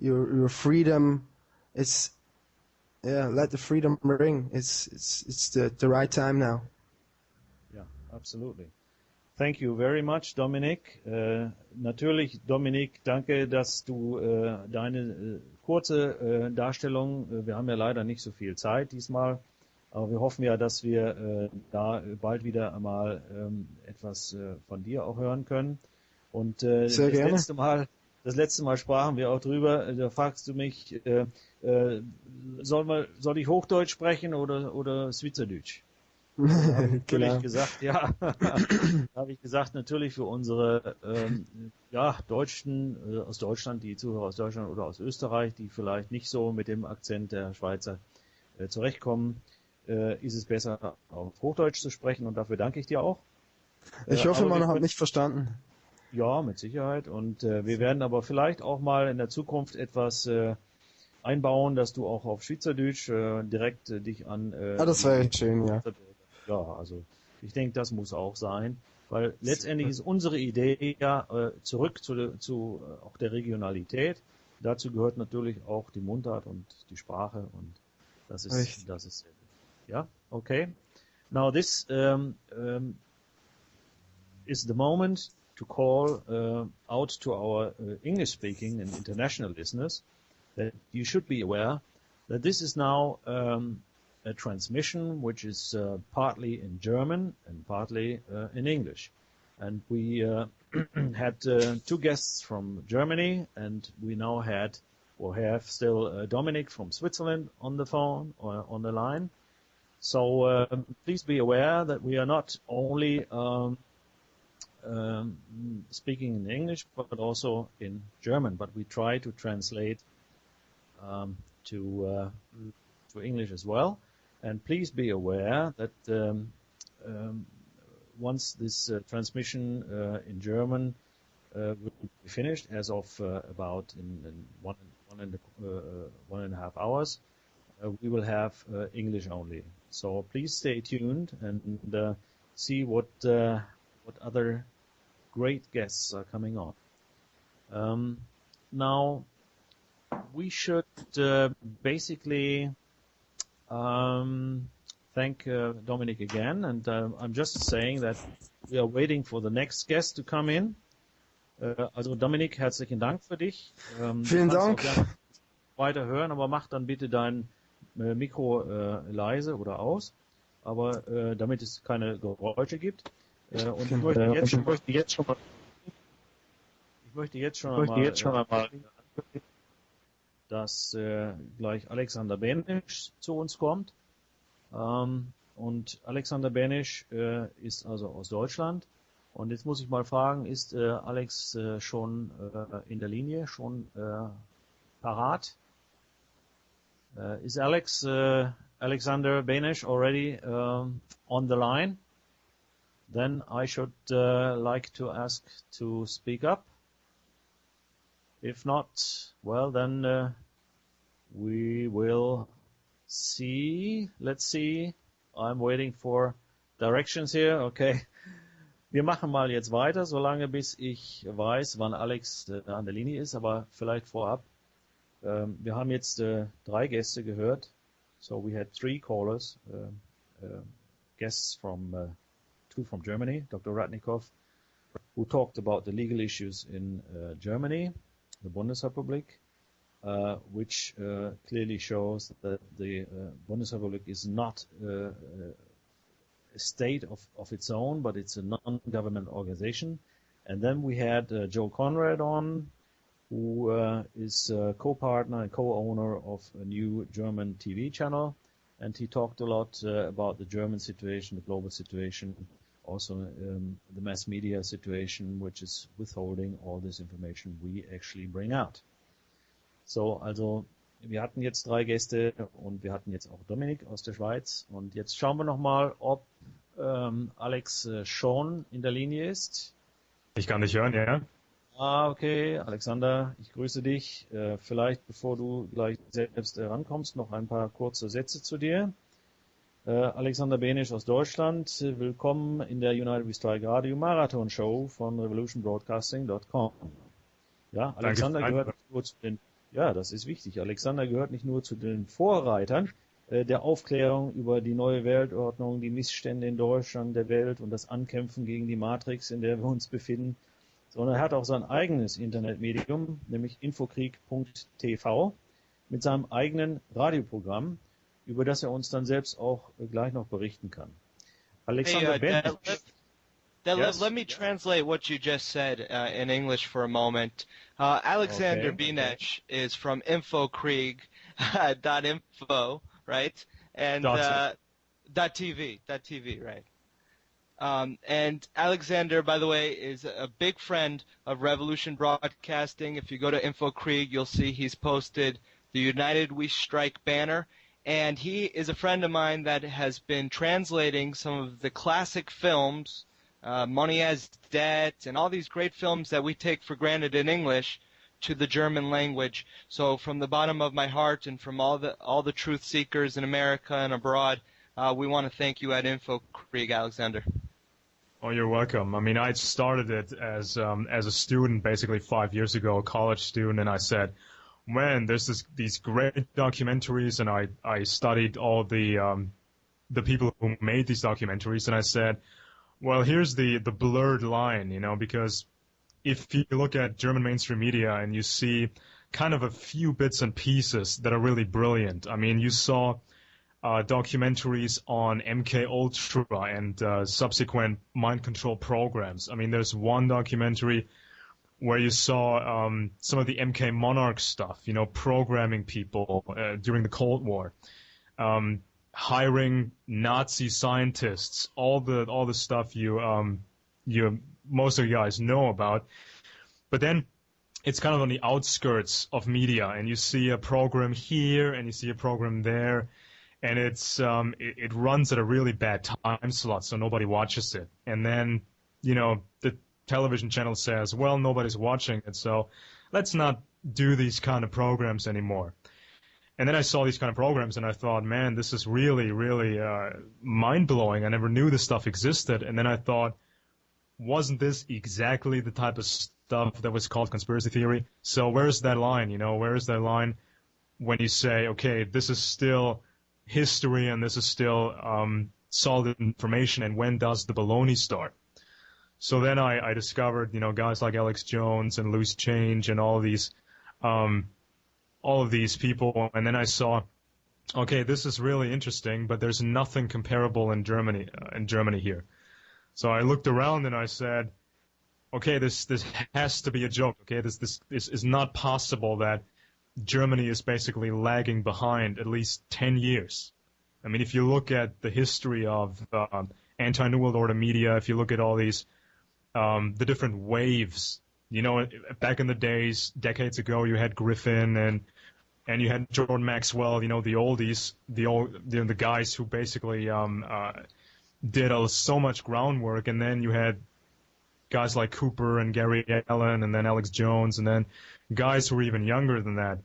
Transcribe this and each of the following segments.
your freedom. Let the freedom ring. It's the right time now. Yeah, absolutely. Thank you very much, Dominik. Natürlich, Dominik, danke, dass du deine kurze Darstellung, wir haben ja leider nicht so viel Zeit diesmal, aber wir hoffen ja, dass wir da bald wieder einmal etwas von dir auch hören können. Und das letzte Mal sprachen wir auch drüber, da fragst du mich, soll ich Hochdeutsch sprechen oder Schweizerdeutsch? Da habe ich natürlich gesagt, habe ich gesagt, natürlich für unsere Deutschen aus Deutschland, die Zuhörer aus Deutschland oder aus Österreich, die vielleicht nicht so mit dem Akzent der Schweizer zurechtkommen, ist es besser, auf Hochdeutsch zu sprechen, und dafür danke ich dir auch. Ich hoffe, man hat mich verstanden. Ja, mit Sicherheit. Und wir werden aber vielleicht auch mal in der Zukunft etwas einbauen, dass du auch auf Schweizerdeutsch direkt dich an... das wäre schön, ja. Ja, also ich denke, das muss auch sein, weil letztendlich ist unsere Idee ja zurück zu auch der Regionalität. Dazu gehört natürlich auch die Mundart und die Sprache, und das ist sehr gut. Ja, okay. Now this is the moment to call out to our English-speaking and international listeners that you should be aware that this is now a transmission which is partly in German and partly in English. And we had two guests from Germany, and we now have still Dominik from Switzerland on the phone or on the line. So please be aware that we are not only speaking in English but also in German, but we try to translate to English as well. And please be aware that once this transmission in German will be finished, as of about in one and a half hours, we will have English only. So please stay tuned and see what other great guests are coming on. Now, we should basically thank Dominik again, and I'm just saying that we are waiting for the next guest to come in. Also Dominik, herzlichen Dank für dich. Vielen Dank. Weiter hören, aber mach dann bitte dein Mikro leise oder aus, aber damit es keine Geräusche gibt. Und ich möchte jetzt schon einmal dass gleich Alexander Benisch zu uns kommt. Und Alexander Benisch ist also aus Deutschland. Und jetzt muss ich mal fragen, ist Alex schon in der Linie, schon parat? Is Alexander Benisch already on the line? Then I should like to ask to speak up. If not, well, then we will see. Let's see. I'm waiting for directions here. Okay. Wir machen mal jetzt weiter, solange bis ich weiß, wann Alex an der Linie ist, aber vielleicht vorab. Wir haben jetzt 3 Gäste gehört. So we had 3 callers, guests from 2 from Germany, Dr. Ratnikov, who talked about the legal issues in Germany, the Bundesrepublik, which clearly shows that the Bundesrepublik is not a state of its own, but it's a non-government organization. And then we had Joe Conrad on, who is co-partner and co-owner of a new German TV channel, and he talked a lot about the German situation, the global situation, also the mass media situation, which is withholding all this information we actually bring out. So, also wir hatten jetzt 3 Gäste und wir hatten jetzt auch Dominik aus der Schweiz, und jetzt schauen wir nochmal, ob Alex schon in der Linie ist. Ich kann dich hören, ja. Okay, Alexander, ich grüße dich. Vielleicht, bevor du gleich selbst rankommst, noch ein paar kurze Sätze zu dir. Alexander Benisch aus Deutschland, willkommen in der UWS RADIO Marathon Show von RevolutionBroadcasting.com. Ja, Alexander gehört zu den Ja, das ist wichtig. Alexander gehört nicht nur zu den Vorreitern der Aufklärung über die neue Weltordnung, die Missstände in Deutschland, der Welt und das Ankämpfen gegen die Matrix, in der wir uns befinden, sondern er hat auch sein eigenes Internetmedium, nämlich infokrieg.tv, mit seinem eigenen Radioprogramm, über das er uns dann selbst auch gleich noch berichten kann. Alexander Yes. Let me translate what you just said in English for a moment. Alexander Binech is from infokrieg.info, right? And .tv, right? And Alexander, by the way, is a big friend of Revolution Broadcasting. If you go to InfoKrieg, you'll see he's posted the United We Strike banner. And he is a friend of mine that has been translating some of the classic films, Money as Debt, and all these great films that we take for granted in English to the German language. So from the bottom of my heart and from all the truth seekers in America and abroad, we want to thank you at InfoKrieg, Alexander. Oh, you're welcome. I mean, I started it as a student, basically 5 years ago, a college student, and I said, man, there's these great documentaries, and I studied all the people who made these documentaries, and I said, well, here's the blurred line, you know, because if you look at German mainstream media and you see kind of a few bits and pieces that are really brilliant. I mean, you saw documentaries on MK Ultra and subsequent mind control programs. I mean, there's one documentary where you saw some of the MK Monarch stuff, you know, programming people during the Cold War. Hiring Nazi scientists, all the stuff you most of you guys know about, but then it's kind of on the outskirts of media, and you see a program here and you see a program there, and it runs at a really bad time slot, so nobody watches it, and then you know the television channel says, well, nobody's watching it, so let's not do these kind of programs anymore. And then I saw these kind of programs, and I thought, man, this is really, really mind-blowing. I never knew this stuff existed. And then I thought, wasn't this exactly the type of stuff that was called conspiracy theory? So where's that line, you know? Where is that line when you say, okay, this is still history and this is still solid information, and when does the baloney start? So then I discovered, you know, guys like Alex Jones and Loose Change and all of these people, and then I saw, okay, this is really interesting, but there's nothing comparable in Germany here. So I looked around and I said, okay, this has to be a joke. Okay, this is not possible that Germany is basically lagging behind at least 10 years. I mean, if you look at the history of anti-New World Order media, if you look at all these the different waves. You know, back in the days, decades ago, you had Griffin and you had Jordan Maxwell. You know, the oldies, the guys who basically did so much groundwork, and then you had guys like Cooper and Gary Allen, and then Alex Jones, and then guys who were even younger than that.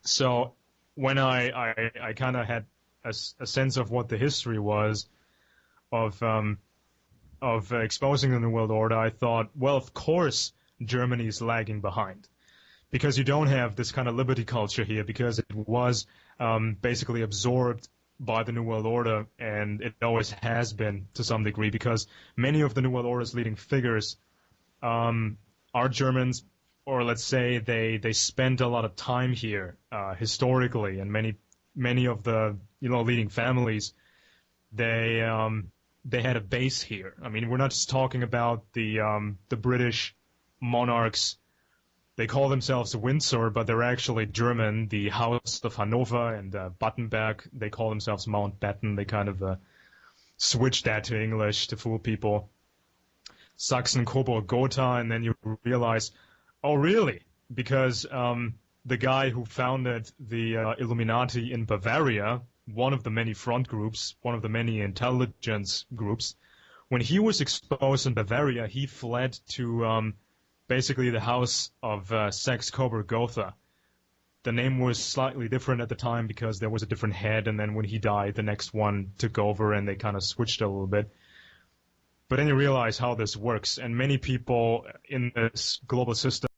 So when I kind of had a sense of what the history was of exposing the New World Order, I thought, well, of course Germany is lagging behind, because you don't have this kind of liberty culture here, because it was basically absorbed by the New World Order, and it always has been to some degree, because many of the New World Order's leading figures are Germans, or let's say they spent a lot of time here historically, and many of the leading families, they had a base here. I mean, we're not just talking about the British monarchs. They call themselves Windsor, but they're actually German. The House of Hanover and Battenberg, they call themselves Mountbatten. They kind of switched that to English to fool people. Sachsen, Coburg, Gotha, and then you realize, oh, really? Because the guy who founded the Illuminati in Bavaria, one of the many front groups, one of the many intelligence groups, when he was exposed in Bavaria, he fled to basically the house of Saxe-Coburg-Gotha. The name was slightly different at the time because there was a different head, and then when he died, the next one took over, and they kind of switched a little bit. But then you realize how this works, and many people in this global system